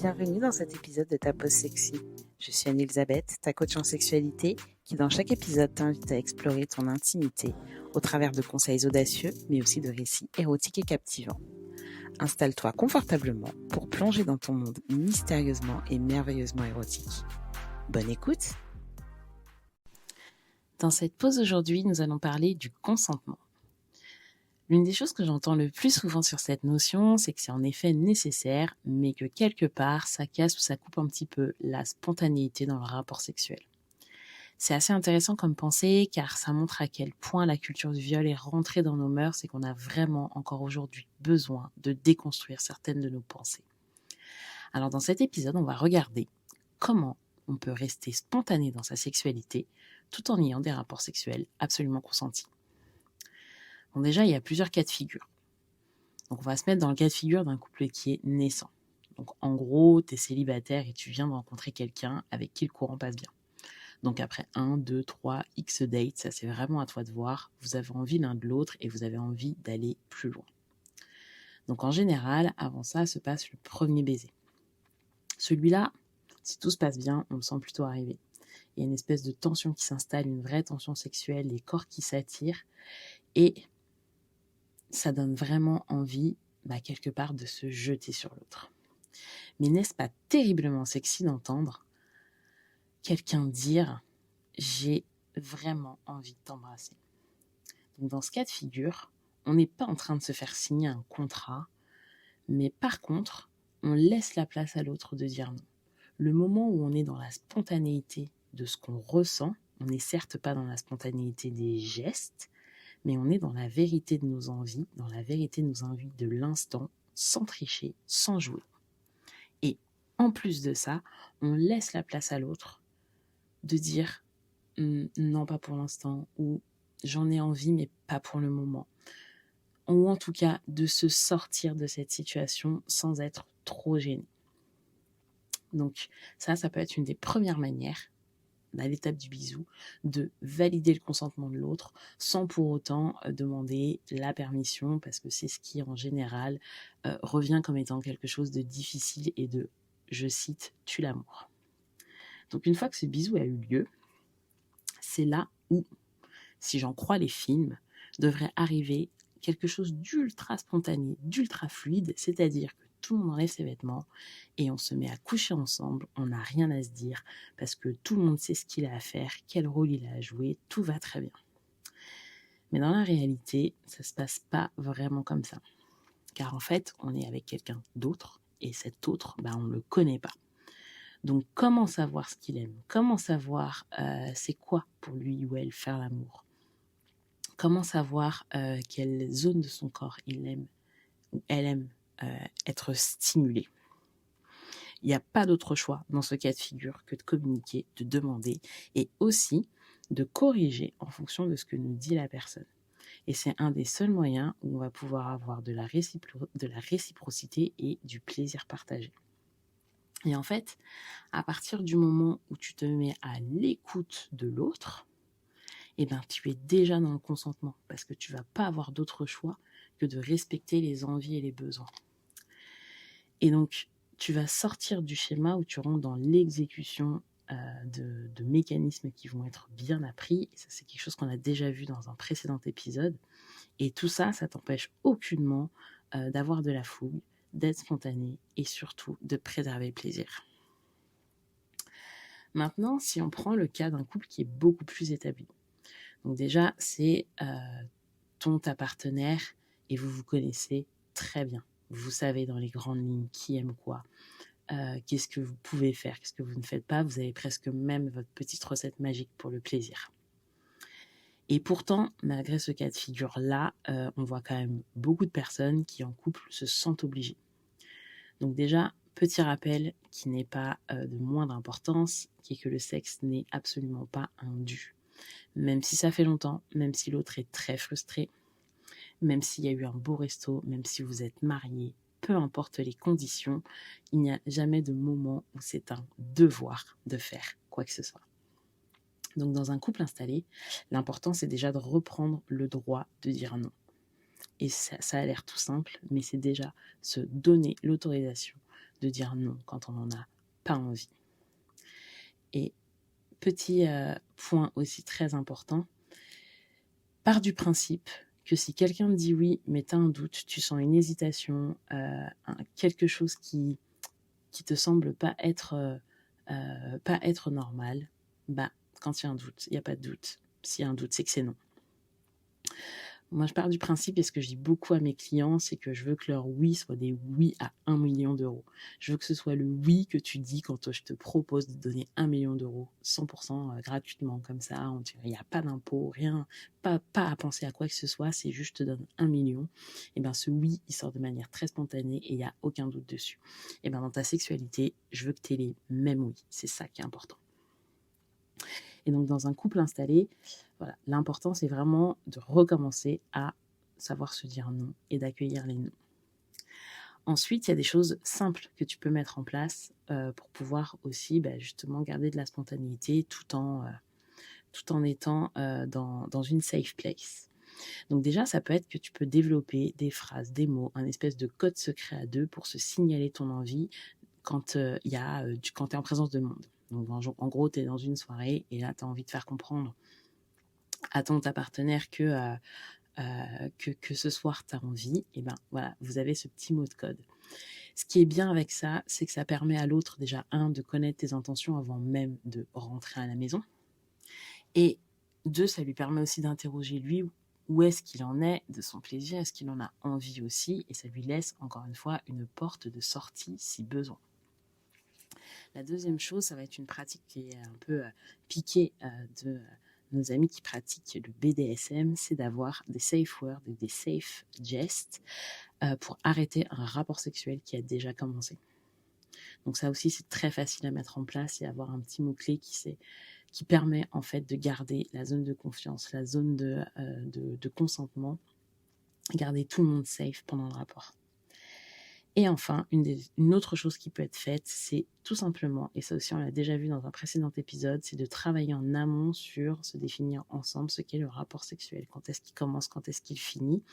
bienvenue dans cet épisode de Ta Pause Sexy. Je suis Anne-Elisabeth, ta coach en sexualité, qui dans chaque épisode t'invite à explorer ton intimité au travers de conseils audacieux, mais aussi de récits érotiques et captivants. Installe-toi confortablement pour plonger dans ton monde mystérieusement et merveilleusement érotique. Bonne écoute! Dans cette pause aujourd'hui, nous allons parler du consentement. L'une des choses que j'entends le plus souvent sur cette notion, c'est que c'est en effet nécessaire, mais que quelque part, ça casse ou ça coupe un petit peu la spontanéité dans le rapport sexuel. C'est assez intéressant comme pensée, car ça montre à quel point la culture du viol est rentrée dans nos mœurs et qu'on a vraiment encore aujourd'hui besoin de déconstruire certaines de nos pensées. Alors dans cet épisode, on va regarder comment on peut rester spontané dans sa sexualité tout en ayant des rapports sexuels absolument consentis. Bon, déjà, il y a plusieurs cas de figure. Donc, on va se mettre dans le cas de figure d'un couple qui est naissant. Donc, en gros, tu es célibataire et tu viens de rencontrer quelqu'un avec qui le courant passe bien. Donc, après 1, 2, 3, X dates, ça c'est vraiment à toi de voir. Vous avez envie l'un de l'autre et vous avez envie d'aller plus loin. Donc, en général, avant ça se passe le premier baiser. Celui-là, si tout se passe bien, on le sent plutôt arriver. Il y a une espèce de tension qui s'installe, une vraie tension sexuelle, les corps qui s'attirent et ça donne vraiment envie, quelque part, de se jeter sur l'autre. Mais n'est-ce pas terriblement sexy d'entendre quelqu'un dire « j'ai vraiment envie de t'embrasser ». Donc dans ce cas de figure, on n'est pas en train de se faire signer un contrat, mais par contre, on laisse la place à l'autre de dire non. Le moment où on est dans la spontanéité de ce qu'on ressent, on n'est certes pas dans la spontanéité des gestes, mais on est dans la vérité de nos envies, dans la vérité de nos envies de l'instant, sans tricher, sans jouer. Et en plus de ça, on laisse la place à l'autre de dire non, pas pour l'instant, ou j'en ai envie, mais pas pour le moment. Ou en tout cas, de se sortir de cette situation sans être trop gêné. Donc ça peut être une des premières manières, à l'étape du bisou, de valider le consentement de l'autre sans pour autant demander la permission, parce que c'est ce qui en général revient comme étant quelque chose de difficile et de, je cite, tue l'amour. Donc une fois que ce bisou a eu lieu, c'est là où, si j'en crois les films, devrait arriver quelque chose d'ultra spontané, d'ultra fluide, c'est-à-dire que tout le monde enlève ses vêtements et on se met à coucher ensemble, on n'a rien à se dire parce que tout le monde sait ce qu'il a à faire, quel rôle il a à jouer, tout va très bien. Mais dans la réalité, ça se passe pas vraiment comme ça. Car en fait, on est avec quelqu'un d'autre et cet autre, on ne le connaît pas. Donc comment savoir ce qu'il aime ? Comment savoir c'est quoi pour lui ou elle faire l'amour ? Comment savoir quelle zone de son corps il aime ou elle aime être stimulée ? Il n'y a pas d'autre choix dans ce cas de figure que de communiquer, de demander et aussi de corriger en fonction de ce que nous dit la personne. Et c'est un des seuls moyens où on va pouvoir avoir de la réciprocité et du plaisir partagé. Et en fait, à partir du moment où tu te mets à l'écoute de l'autre, tu es déjà dans le consentement parce que tu ne vas pas avoir d'autre choix que de respecter les envies et les besoins. Et donc, tu vas sortir du schéma où tu rentres dans l'exécution de mécanismes qui vont être bien appris. Et ça, c'est quelque chose qu'on a déjà vu dans un précédent épisode. Et tout ça, ça t'empêche aucunement d'avoir de la fougue, d'être spontané et surtout de préserver le plaisir. Maintenant, si on prend le cas d'un couple qui est beaucoup plus établi. Donc déjà, c'est ta partenaire et vous vous connaissez très bien. Vous savez dans les grandes lignes qui aime quoi, qu'est-ce que vous pouvez faire, qu'est-ce que vous ne faites pas. Vous avez presque même votre petite recette magique pour le plaisir. Et pourtant, malgré ce cas de figure-là, on voit quand même beaucoup de personnes qui en couple se sentent obligées. Donc déjà, petit rappel qui n'est pas de moindre importance, qui est que le sexe n'est absolument pas un dû. Même si ça fait longtemps, même si l'autre est très frustré, même s'il y a eu un beau resto, même si vous êtes mariés, peu importe les conditions, il n'y a jamais de moment où c'est un devoir de faire quoi que ce soit. Donc dans un couple installé, l'important c'est déjà de reprendre le droit de dire non. Et ça a l'air tout simple, mais c'est déjà se donner l'autorisation de dire non quand on n'en a pas envie. Et petit point aussi très important, pars du principe que si quelqu'un te dit oui, mais tu as un doute, tu sens une hésitation, quelque chose qui te semble pas être normal, quand il y a un doute, il n'y a pas de doute. S'il y a un doute, c'est que c'est non. Moi, je pars du principe, et ce que je dis beaucoup à mes clients, c'est que je veux que leur oui soit des oui à 1 million d'euros. Je veux que ce soit le oui que tu dis quand je te propose de donner 1 million d'euros, 100% gratuitement, comme ça, il n'y a pas d'impôt, rien, pas à penser à quoi que ce soit, c'est juste je te donne 1 million. Et bien ce oui, il sort de manière très spontanée et il n'y a aucun doute dessus. Et bien dans ta sexualité, je veux que tu aies les mêmes oui, c'est ça qui est important. Et donc, dans un couple installé, voilà, l'important, c'est vraiment de recommencer à savoir se dire non et d'accueillir les non. Ensuite, il y a des choses simples que tu peux mettre en place pour pouvoir aussi justement garder de la spontanéité tout en étant dans une safe place. Donc déjà, ça peut être que tu peux développer des phrases, des mots, un espèce de code secret à deux pour se signaler ton envie quand tu es en présence de monde. Donc, en gros, tu es dans une soirée et là, tu as envie de faire comprendre à ta partenaire que ce soir, tu as envie. Et voilà, vous avez ce petit mot de code. Ce qui est bien avec ça, c'est que ça permet à l'autre, déjà, de connaître tes intentions avant même de rentrer à la maison. Et 2, ça lui permet aussi d'interroger lui où est-ce qu'il en est de son plaisir, est-ce qu'il en a envie aussi, et ça lui laisse, encore une fois, une porte de sortie si besoin. La deuxième chose, ça va être une pratique qui est un peu piquée de nos amis qui pratiquent le BDSM, c'est d'avoir des safe words, des safe gestes pour arrêter un rapport sexuel qui a déjà commencé. Donc ça aussi, c'est très facile à mettre en place et avoir un petit mot-clé qui permet en fait de garder la zone de confiance, la zone de consentement, garder tout le monde safe pendant le rapport. Et enfin, une autre chose qui peut être faite, c'est tout simplement, et ça aussi on l'a déjà vu dans un précédent épisode, c'est de travailler en amont sur se définir ensemble ce qu'est le rapport sexuel. Quand est-ce qu'il commence, quand est-ce qu'il finit,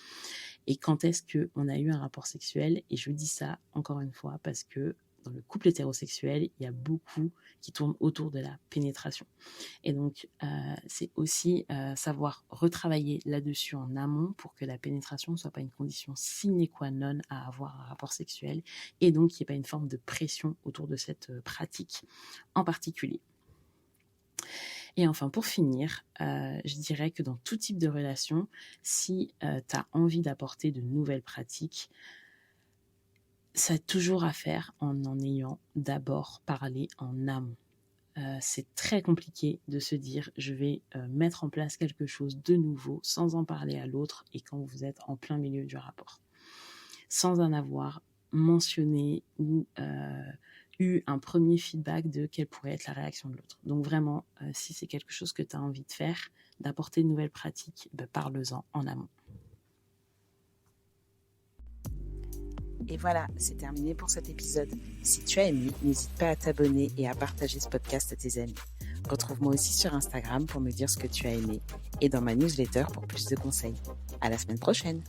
et quand est-ce qu'on a eu un rapport sexuel. Et je vous dis ça encore une fois parce que dans le couple hétérosexuel, il y a beaucoup qui tournent autour de la pénétration. Et donc, c'est aussi savoir retravailler là-dessus en amont pour que la pénétration ne soit pas une condition sine qua non à avoir un rapport sexuel et donc qu'il n'y ait pas une forme de pression autour de cette pratique en particulier. Et enfin, pour finir, je dirais que dans tout type de relation, si tu as envie d'apporter de nouvelles pratiques, ça a toujours à faire en ayant d'abord parlé en amont. C'est très compliqué de se dire je vais mettre en place quelque chose de nouveau sans en parler à l'autre et quand vous êtes en plein milieu du rapport. Sans en avoir mentionné ou eu un premier feedback de quelle pourrait être la réaction de l'autre. Donc vraiment, si c'est quelque chose que tu as envie de faire, d'apporter de nouvelles pratiques, parle-en en amont. Et voilà, c'est terminé pour cet épisode. Si tu as aimé, n'hésite pas à t'abonner et à partager ce podcast à tes amis. Retrouve-moi aussi sur Instagram pour me dire ce que tu as aimé et dans ma newsletter pour plus de conseils. À la semaine prochaine!